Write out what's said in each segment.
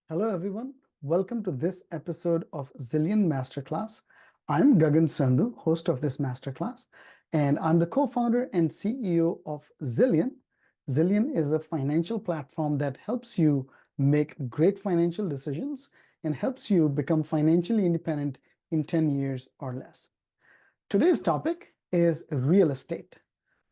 Hello, everyone. Welcome to this episode of Zillion Masterclass. I'm Gagan Sandhu, host of this masterclass, and I'm the co-founder and CEO of Zillion. Zillion is a financial platform that helps you make great financial decisions and helps you become financially independent in 10 years or less. Today's topic is real estate.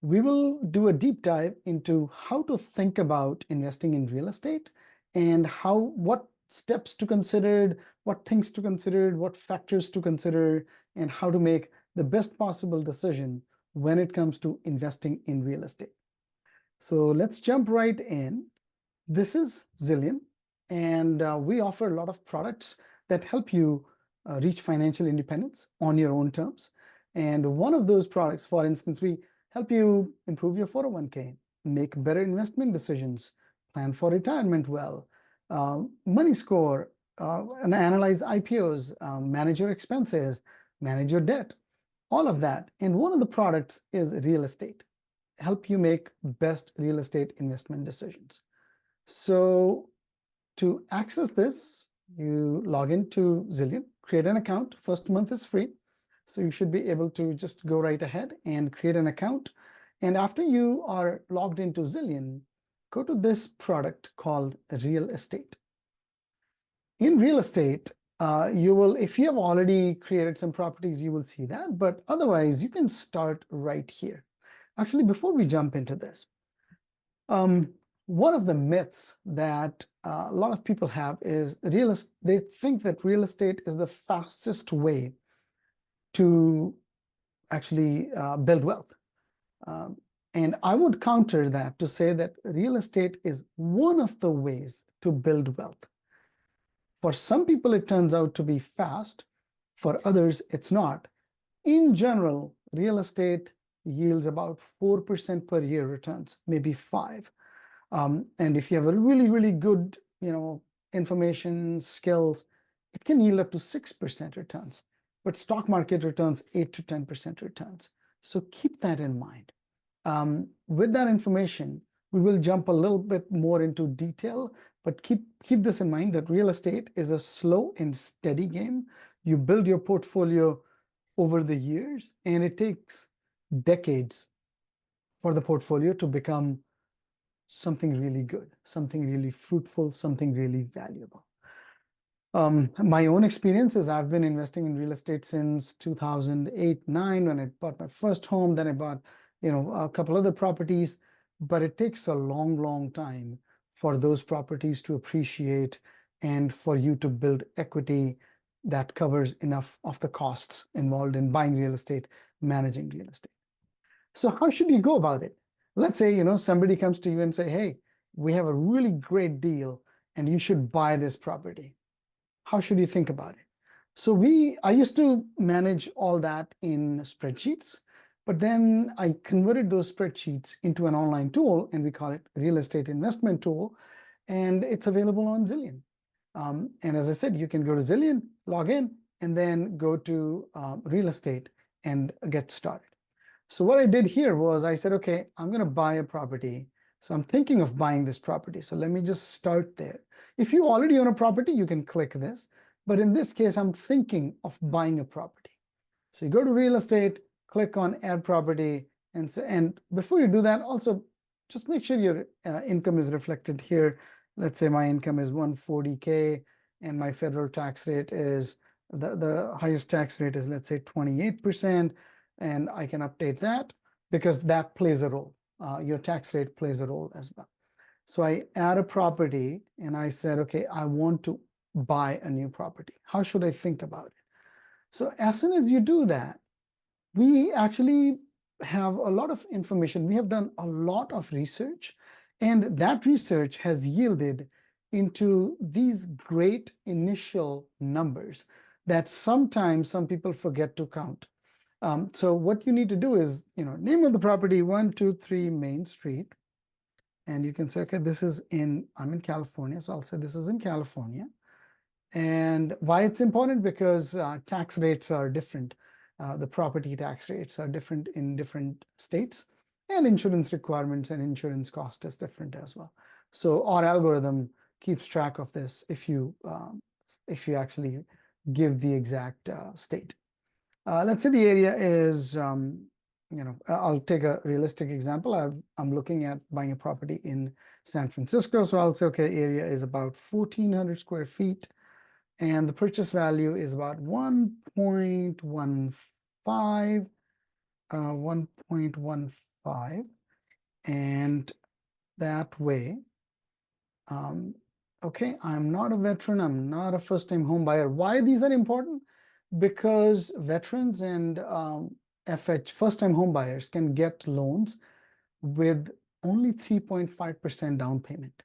We will do a deep dive into how to think about investing in real estate and what steps to consider, what things to consider, what factors to consider, and how to make the best possible decision when it comes to investing in real estate. So let's jump right in. This is Zillion, and we offer a lot of products that help you reach financial independence on your own terms. And one of those products, for instance, we help you improve your 401k, make better investment decisions, plan for retirement well, money score, and analyze IPOs, manage your expenses, manage your debt, all of that. And one of the products is real estate, help you make best real estate investment decisions. So to access this, you log into Zillion, create an account. First month is free. So you should be able to just go right ahead and create an account. And after you are logged into Zillion, go to this product called real estate. In real estate, if you have already created some properties, you will see that. But otherwise, you can start right here. Actually, before we jump into this, one of the myths that a lot of people have is they think that real estate is the fastest way to actually build wealth. And I would counter that to say that real estate is one of the ways to build wealth. For some people, it turns out to be fast. For others, it's not. In general, real estate yields about 4% per year returns, maybe 5%. And if you have a really, really good, information, skills, it can yield up to 6% returns. But stock market returns 8 to 10% returns. So keep that in mind. With that information, we will jump a little bit more into detail, but keep this in mind that real estate is a slow and steady game. You build your portfolio over the years, and it takes decades for the portfolio to become something really good, something really fruitful, something really valuable. My own experience is I've been investing in real estate since 2008-9 when I bought my first home. Then I bought, a couple other properties, but it takes a long, long time for those properties to appreciate and for you to build equity that covers enough of the costs involved in buying real estate, managing real estate. So how should you go about it? Let's say, somebody comes to you and say, hey, we have a really great deal and you should buy this property. How should you think about it? So I used to manage all that in spreadsheets, but then I converted those spreadsheets into an online tool, and we call it Real Estate Investment Tool, and it's available on Zillion. And as I said, you can go to Zillion, log in, and then go to real estate and get started. So what I did here was I said, okay, I'm going to buy a property. So I'm thinking of buying this property. So let me just start there. If you already own a property, you can click this. But in this case, I'm thinking of buying a property. So you go to real estate, click on add property. And before you do that, also just make sure your income is reflected here. Let's say my income is 140K and my federal tax rate is, the highest tax rate is, let's say 28%. And I can update that because that plays a role. Your tax rate plays a role as well. So I add a property and I said, okay, I want to buy a new property. How should I think about it? So as soon as you do that, we actually have a lot of information. We have done a lot of research, and that research has yielded into these great initial numbers that sometimes some people forget to count. So what you need to do is, name of the property, 123 Main Street. And you can say, okay, I'm in California. So I'll say this is in California. And why it's important? Because tax rates are different. The property tax rates are different in different states, and insurance requirements and insurance cost is different as well. So our algorithm keeps track of this if you actually give the exact state. Let's say the area is, I'll take a realistic example. I'm looking at buying a property in San Francisco. So I'll say, okay, area is about 1,400 square feet. And the purchase value is about 1.15, 1.15. And that way, okay, I'm not a veteran. I'm not a first-time home buyer. Why these are important? Because veterans and FH, first-time home buyers, can get loans with only 3.5% down payment.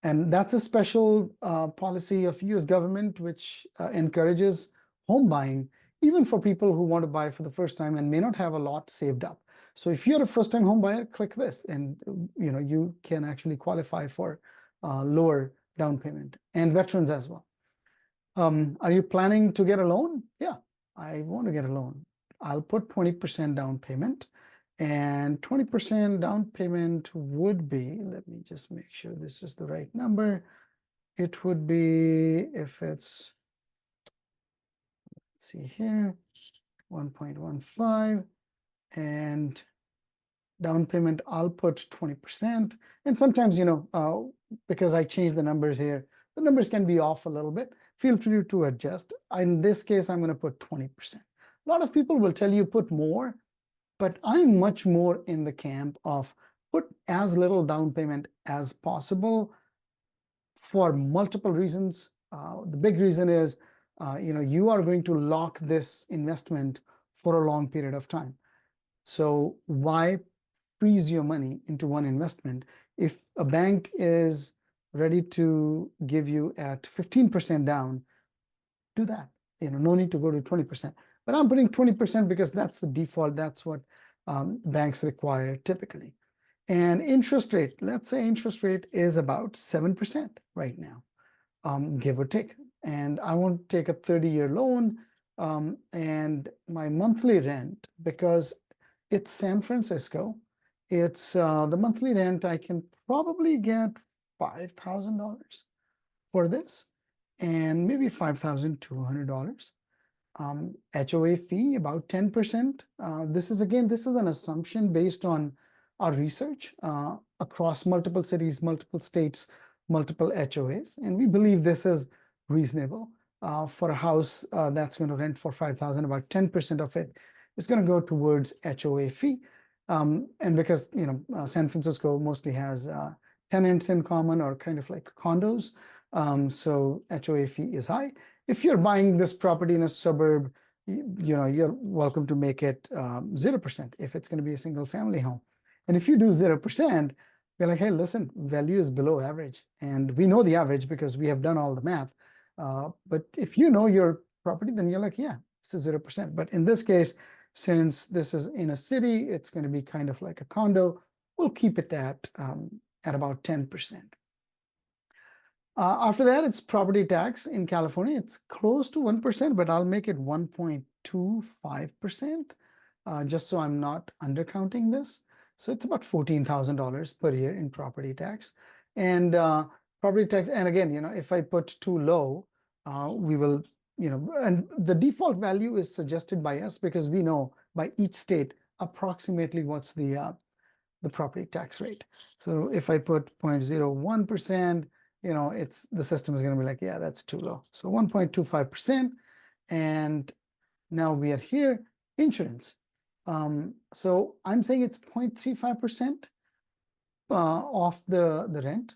And that's a special policy of US government, which encourages home buying, even for people who want to buy for the first time and may not have a lot saved up. So if you're a first-time home buyer, click this, and you can actually qualify for lower down payment, and veterans as well. Are you planning to get a loan? Yeah, I want to get a loan. I'll put 20% down payment, and 20% down payment would be, let me just make sure this is the right number. It would be, if it's, let's see here, 1.15, and down payment, I'll put 20%. And sometimes, because I changed the numbers here, the numbers can be off a little bit. Feel free to adjust. In this case, I'm going to put 20%. A lot of people will tell you put more, but I'm much more in the camp of put as little down payment as possible for multiple reasons. The big reason is, you are going to lock this investment for a long period of time. So why freeze your money into one investment? If a bank is ready to give you at 15% down, do that. No need to go to 20%. But I'm putting 20% because that's the default. That's what banks require typically. And interest rate, let's say interest rate is about 7% right now, give or take. And I want to take a 30-year loan, and my monthly rent, because it's San Francisco, it's the monthly rent, I can probably get $5,000 for this, and maybe $5,200. HOA fee about 10%. This is an assumption based on our research across multiple cities, multiple states, multiple HOAs, and we believe this is reasonable for a house that's going to rent for $5,000. About 10% of it is going to go towards HOA fee, and because San Francisco mostly has tenants in common or kind of like condos, so HOA fee is high. If you're buying this property in a suburb, you're welcome to make it 0% if it's going to be a single family home. And if you do 0%, we're like, hey, listen, value is below average. And we know the average because we have done all the math. But if you know your property, then you're like, yeah, this is 0%. But in this case, since this is in a city, it's going to be kind of like a condo. We'll keep it at about 10%. After that, it's property tax in California. It's close to 1%, but I'll make it 1.25%, just so I'm not undercounting this. So it's about $14,000 per year in property tax. And property tax, and again, if I put too low, we will, and the default value is suggested by us because we know by each state approximately what's the property tax rate. So if I put 0.01%, the system is going to be like, yeah, that's too low. So 1.25%. And now we are here, insurance. So I'm saying it's 0.35% off the rent.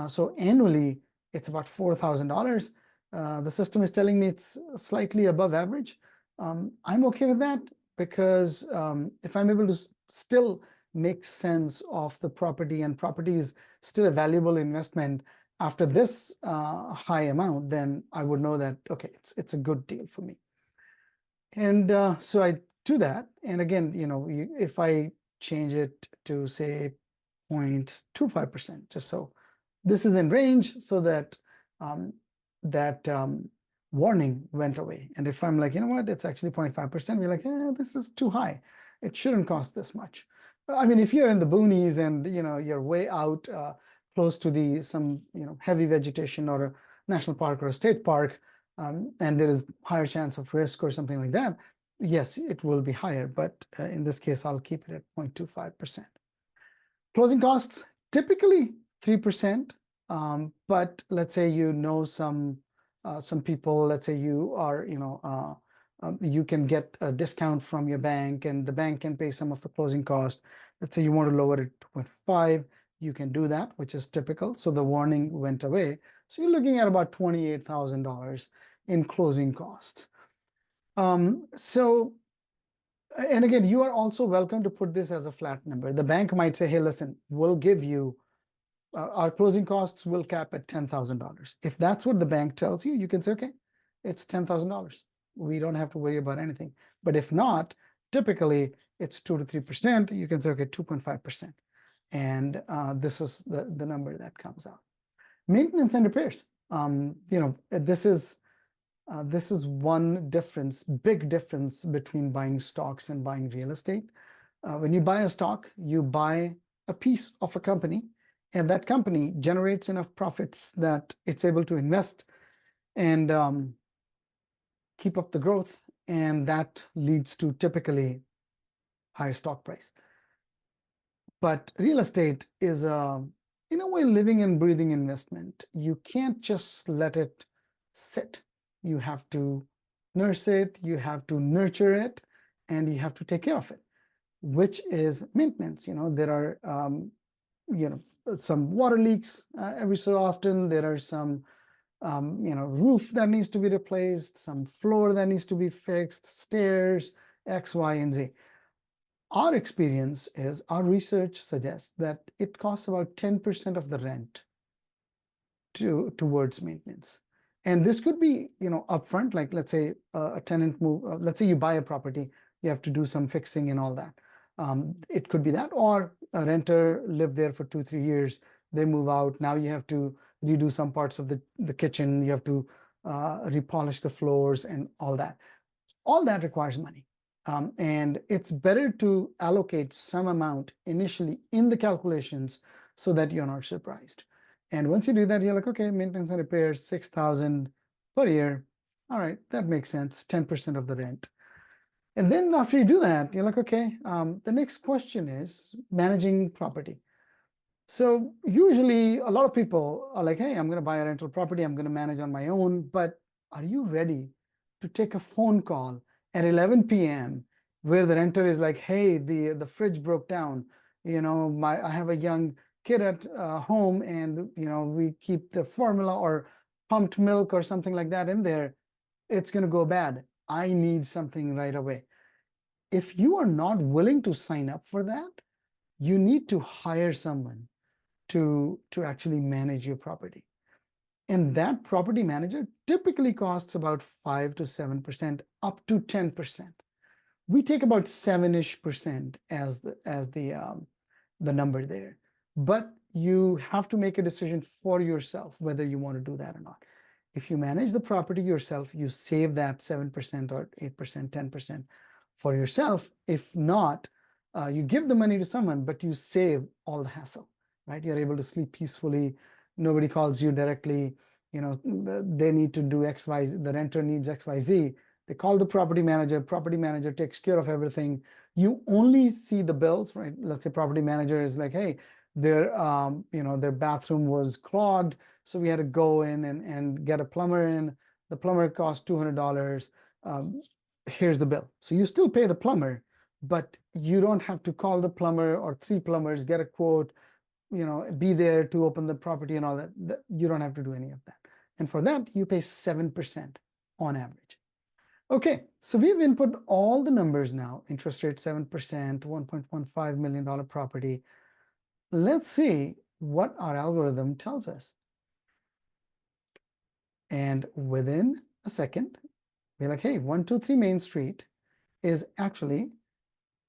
So annually, it's about $4,000. The system is telling me it's slightly above average. I'm okay with that because if I'm able to still make sense of the property, and property is still a valuable investment after this high amount, then I would know that, okay, it's a good deal for me. And so I do that. And again, if I change it to say 0.25%, just so this is in range, so that warning went away. And if I'm like, what, it's actually 0.5%, we're like, this is too high. It shouldn't cost this much. I mean, if you're in the boonies and you're way out close to some heavy vegetation or a national park or a state park, and there is higher chance of risk or something like that, yes, it will be higher. But in this case, I'll keep it at 0.25%. Closing costs, typically 3%. But let's say some people, let's say you are, you can get a discount from your bank and the bank can pay some of the closing cost. Let's say you want to lower it to 2.5, you can do that, which is typical. So the warning went away. So you're looking at about $28,000 in closing costs. And again, you are also welcome to put this as a flat number. The bank might say, hey, listen, we'll give you, our closing costs will cap at $10,000. If that's what the bank tells you, you can say, okay, it's $10,000. We don't have to worry about anything. But if not, typically it's 2 to 3%. You can say, okay, 2.5%. And this is the number that comes out. Maintenance and repairs. This is one big difference between buying stocks and buying real estate. When you buy a stock, you buy a piece of a company, and that company generates enough profits that it's able to invest and keep up the growth, and that leads to typically higher stock price. But real estate is in a way, living and breathing investment. You can't just let it sit. You have to nurse it, you have to nurture it, and you have to take care of it, which is maintenance. There are some water leaks every so often. There are some roof that needs to be replaced, some floor that needs to be fixed, stairs, X, Y, and Z. Our experience is, our research suggests that it costs about 10% of the rent towards maintenance. And this could be, upfront, like let's say a tenant move, let's say you buy a property, you have to do some fixing and all that. It could be that, or a renter lived there for 2-3 years, they move out, now you have to redo some parts of the kitchen, you have to repolish the floors and all that. All that requires money. And it's better to allocate some amount initially in the calculations so that you're not surprised. And once you do that, you're like, okay, maintenance and repairs, $6,000 per year. All right, that makes sense, 10% of the rent. And then after you do that, you're like, okay, the next question is managing property. So usually a lot of people are like, hey, I'm going to buy a rental property, I'm going to manage on my own. But are you ready to take a phone call at 11 p.m. where the renter is like, hey, the fridge broke down, I have a young kid at home, and we keep the formula or pumped milk or something like that in there, it's going to go bad, I need something right away. If you are not willing to sign up for that, you need to hire someone to actually manage your property. And that property manager typically costs about 5 to 7%, up to 10%. We take about 7-ish% as the number there. But you have to make a decision for yourself whether you want to do that or not. If you manage the property yourself, you save that 7% or 8%, 10% for yourself. If not, you give the money to someone, but you save all the hassle, right? You're able to sleep peacefully. Nobody calls you directly. They need to do X, Y, Z. The renter needs X, Y, Z. They call the property manager takes care of everything. You only see the bills, right? Let's say property manager is like, hey, their bathroom was clogged, so we had to go in and get a plumber in. The plumber cost $200. Here's the bill. So you still pay the plumber, but you don't have to call the plumber or 3 plumbers, get a quote, be there to open the property and all that. You don't have to do any of that. And for that, you pay 7% on average. Okay, so we've input all the numbers now. Interest rate 7%, $1.15 million property. Let's see what our algorithm tells us. And within a second, we're like, hey, 123 Main Street is actually,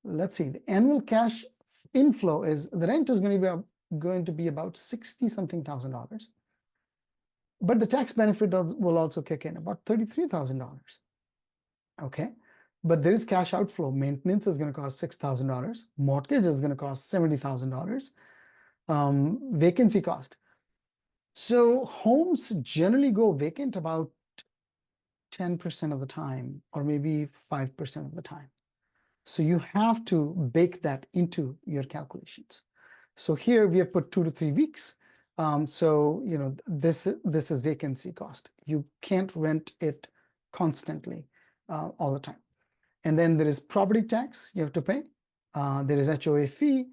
let's see, the annual cash inflow is, the rent is going to be about $60-something thousand. But the tax benefit will also kick in, about $33,000. Okay, but there is cash outflow. Maintenance is going to cost $6,000. Mortgage is going to cost $70,000. Vacancy cost. So homes generally go vacant about 10% of the time, or maybe 5% of the time. So you have to bake that into your calculations. So here we have put 2 to 3 weeks. So this is vacancy cost. You can't rent it constantly all the time. And then there is property tax you have to pay. There is HOA fee,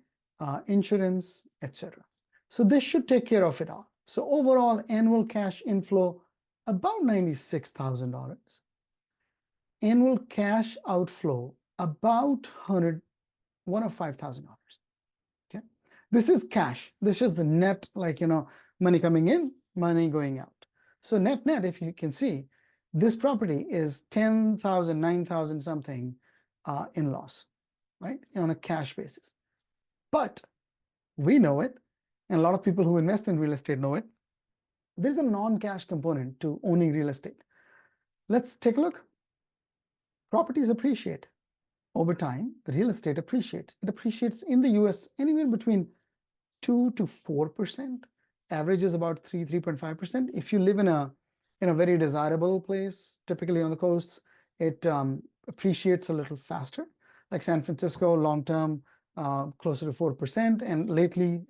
insurance, etc. So this should take care of it all. So overall annual cash inflow about $96,000. Annual cash outflow about $105,000. Okay, this is cash. This is the net, like money coming in, money going out. So net, if you can see, this property is 10,000, 9,000 something in loss, right? On a cash basis. But we know it, and a lot of people who invest in real estate know it. There's a non-cash component to owning real estate. Let's take a look. Properties appreciate over time. Real estate appreciates. It appreciates in the US anywhere between 2 to 4%. Average is about 3.5%. If you live in a very desirable place, typically on the coasts, it appreciates a little faster. Like San Francisco, long term, closer to 4%, and lately,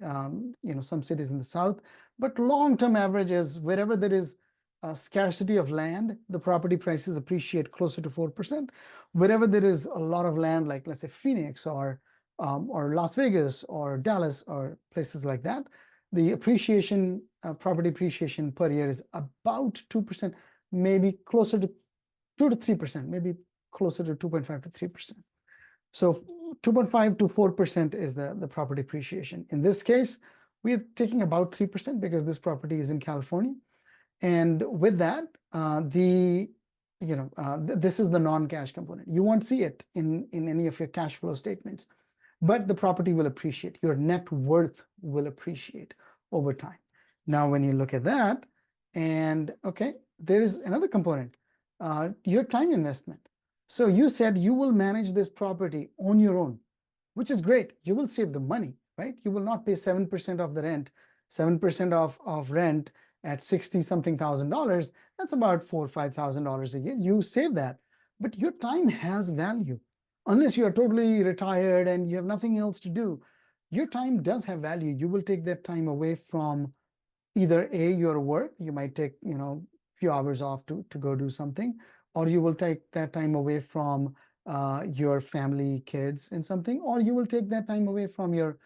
some cities in the south. But long term average is wherever there is a scarcity of land, the property prices appreciate closer to 4%. Wherever there is a lot of land, like let's say Phoenix or Las Vegas or Dallas or places like that, the appreciation, property appreciation per year is about 2%, maybe closer to 2 to 3%, maybe closer to 2.5 to 3%. So 2.5 to 4% is the property appreciation. In this case, we're taking about 3% because this property is in California. And with that, this is the non-cash component. You won't see it in any of your cash flow statements, but the property will appreciate. Your net worth will appreciate over time. Now, when you look at that, and okay, there is another component, your time investment. So you said you will manage this property on your own, which is great. You will save the money, right? You will not pay 7% of the rent, 7% of rent at 60 something thousand dollars. That's about $4,000 or $5,000 a year. You save that, but your time has value. Unless you are totally retired and you have nothing else to do, your time does have value. You will take that time away from either your work. You might take a few hours off to go do something, or you will take that time away from your family, kids, and something, or you will take that time away from your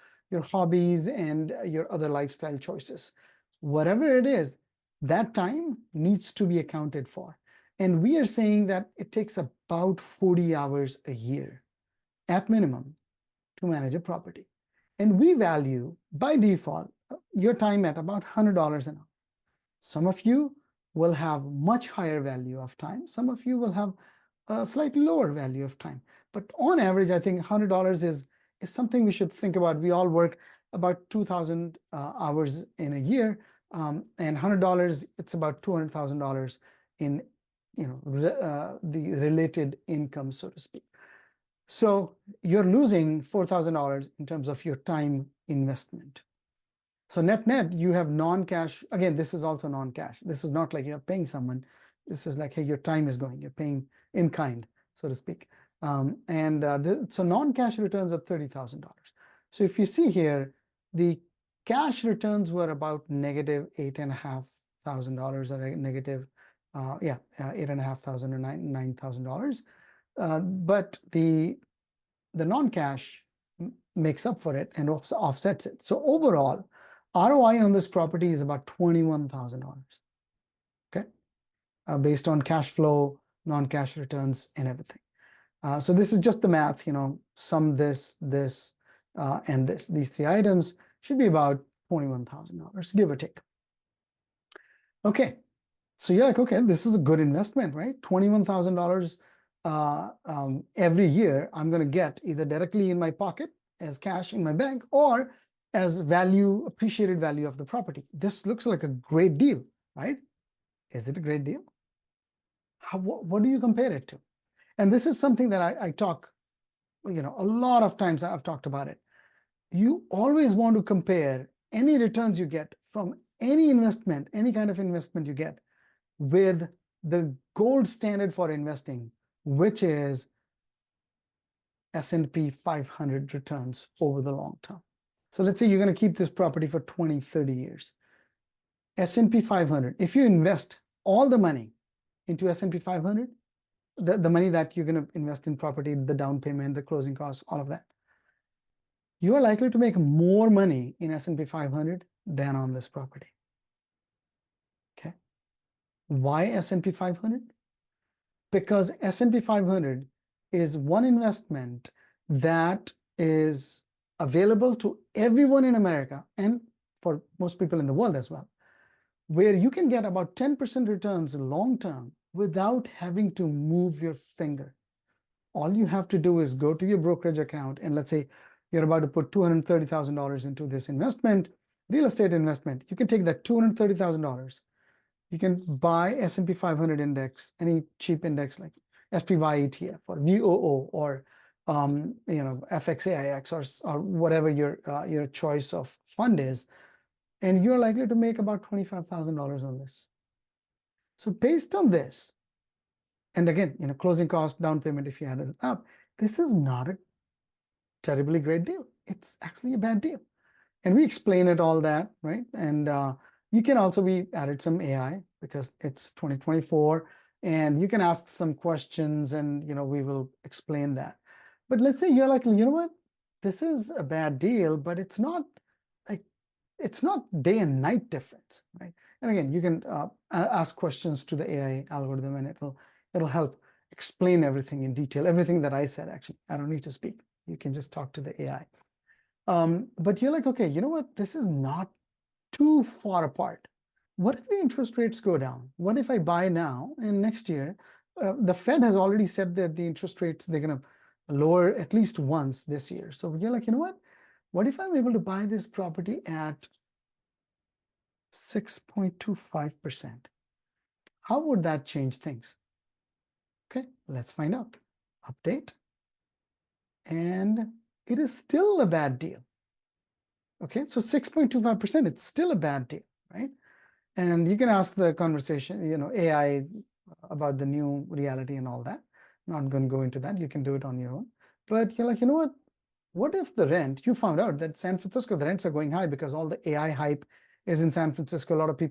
hobbies and your other lifestyle choices. Whatever it is, that time needs to be accounted for. And we are saying that it takes about 40 hours a year at minimum to manage a property. And we value, by default, your time at about $100 an hour. Some of you will have much higher value of time. Some of you will have a slightly lower value of time. But on average, I think $100 is something we should think about. We all work about 2,000 hours in a year, and $100, it's about $200,000 in the related income, so to speak. So you're losing $4,000 in terms of your time investment. So net, you have non-cash. Again, this is also non-cash. This is not like you're paying someone. This is like, hey, your time is going. You're paying in kind, so to speak. So non-cash returns are $30,000. So if you see here, the cash returns were about negative $8,500 or negative, $8,500 or $9,000. But the non-cash makes up for it and offsets it. So overall, ROI on this property is about $21,000. Okay, based on cash flow, non-cash returns, and everything. So this is just the math. Sum this, and this. These three items should be about $21,000, give or take. Okay, so you're like, okay, this is a good investment, right? $21,000 every year I'm going to get either directly in my pocket as cash in my bank or as appreciated value of the property. This looks like a great deal, right? Is it a great deal? What do you compare it to? And this is something that I talk, a lot of times I've talked about it. You always want to compare any returns you get from any investment, any kind of investment you get, with the gold standard for investing, which is S&P 500 returns over the long term. So let's say you're going to keep this property for 20, 30 years. S&P 500, if you invest all the money into S&P 500, the money that you're going to invest in property, the down payment, the closing costs, all of that, you are likely to make more money in S&P 500 than on this property. Okay. Why S&P 500? Because S&P 500 is one investment that is available to everyone in America and for most people in the world as well, where you can get about 10% returns long term without having to move your finger. All you have to do is go to your brokerage account, and let's say you're about to put $230,000 into this investment, real estate investment. You can take that $230,000. You can buy S&P 500 index, any cheap index like SPY ETF or VOO or FXAIX or whatever your choice of fund is, and you're likely to make about $25,000 on this. So based on this, and again, closing cost, down payment, if you add it up, this is not a terribly great deal. It's actually a bad deal. And we explain it all that, right? And you can also, we added some AI because it's 2024, and you can ask some questions and, we will explain that. But let's say you're like, you know what, this is a bad deal, but it's not day and night difference, right? And again, you can ask questions to the AI algorithm, and it'll help explain everything in detail, everything that I said. Actually, I don't need to speak. You can just talk to the AI. But you're like, okay, you know what? This is not too far apart. What if the interest rates go down? What if I buy now and next year, the Fed has already said that the interest rates, they're going to lower at least once this year. So you're like, you know what if I'm able to buy this property at 6.25%? How would that change things? Okay, let's find out. Update. And it is still a bad deal. Okay, so 6.25%, it's still a bad deal, right? And you can ask the conversation, AI about the new reality and all that. I'm not going to go into that. You can do it on your own. But you're like, you know what if the rent, you found out that San Francisco, the rents are going high because all the AI hype is in San Francisco. A lot of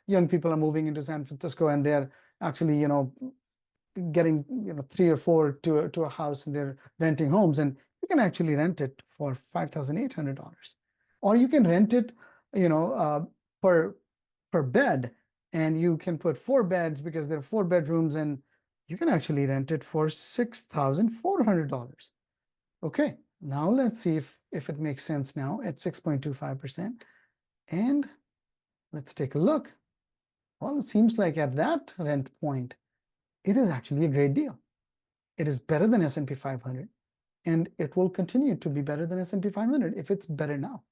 young people are moving into San Francisco, and they're actually, getting 3 or 4 to a house, and they're renting homes, and you can actually rent it for $5,800, or you can rent it per bed, and you can put 4 beds because there are 4 bedrooms, and you can actually rent it for $6,400. Okay, now let's see if it makes sense now at 6.25%, and let's take a look. Well, it seems like at that rent point, it is actually a great deal. It is better than S&P 500, and it will continue to be better than S&P 500 if it's better now.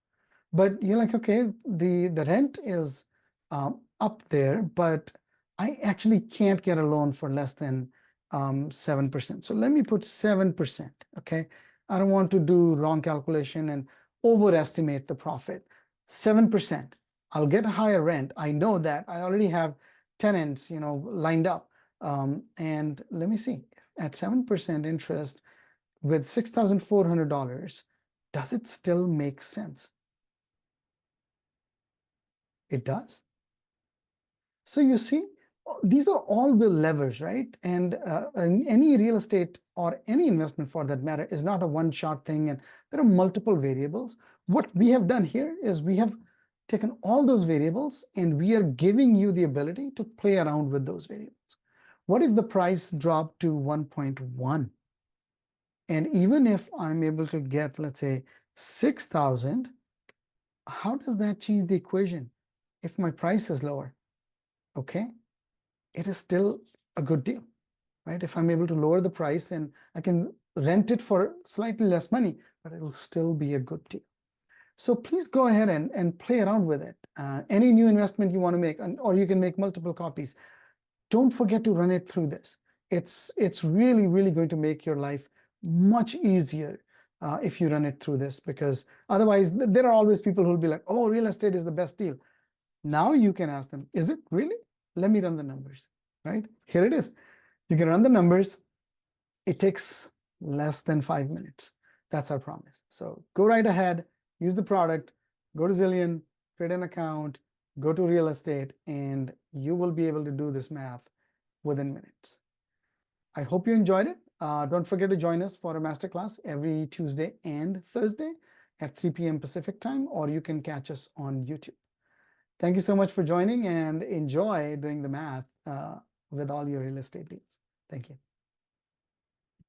But you're like, okay, the rent is up there, but I actually can't get a loan for less than 7%. So let me put 7%, okay? I don't want to do wrong calculation and overestimate the profit. 7%, I'll get a higher rent. I know that. I already have tenants, lined up. And let me see, at 7% interest with $6,400, does it still make sense? It does. So you see, these are all the levers, right? And any real estate or any investment for that matter is not a one-shot thing, and there are multiple variables. What we have done here is we have taken all those variables, and we are giving you the ability to play around with those variables. What if the price dropped to 1.1? And even if I'm able to get, let's say, 6,000, how does that change the equation if my price is lower? Okay, it is still a good deal, right? If I'm able to lower the price, and I can rent it for slightly less money, but it will still be a good deal. So please go ahead and play around with it. Any new investment you want to make, or you can make multiple copies, don't forget to run it through this. It's really, really going to make your life much easier if you run it through this, because otherwise there are always people who'll be like, oh, real estate is the best deal. Now you can ask them, is it really? Let me run the numbers, right? Here it is. You can run the numbers. It takes less than 5 minutes. That's our promise. So go right ahead, use the product, go to Zillion, create an account, go to real estate, and you will be able to do this math within minutes. I hope you enjoyed it. Don't forget to join us for a masterclass every Tuesday and Thursday at 3 p.m. Pacific time, or you can catch us on YouTube. Thank you so much for joining, and enjoy doing the math with all your real estate deals. Thank you.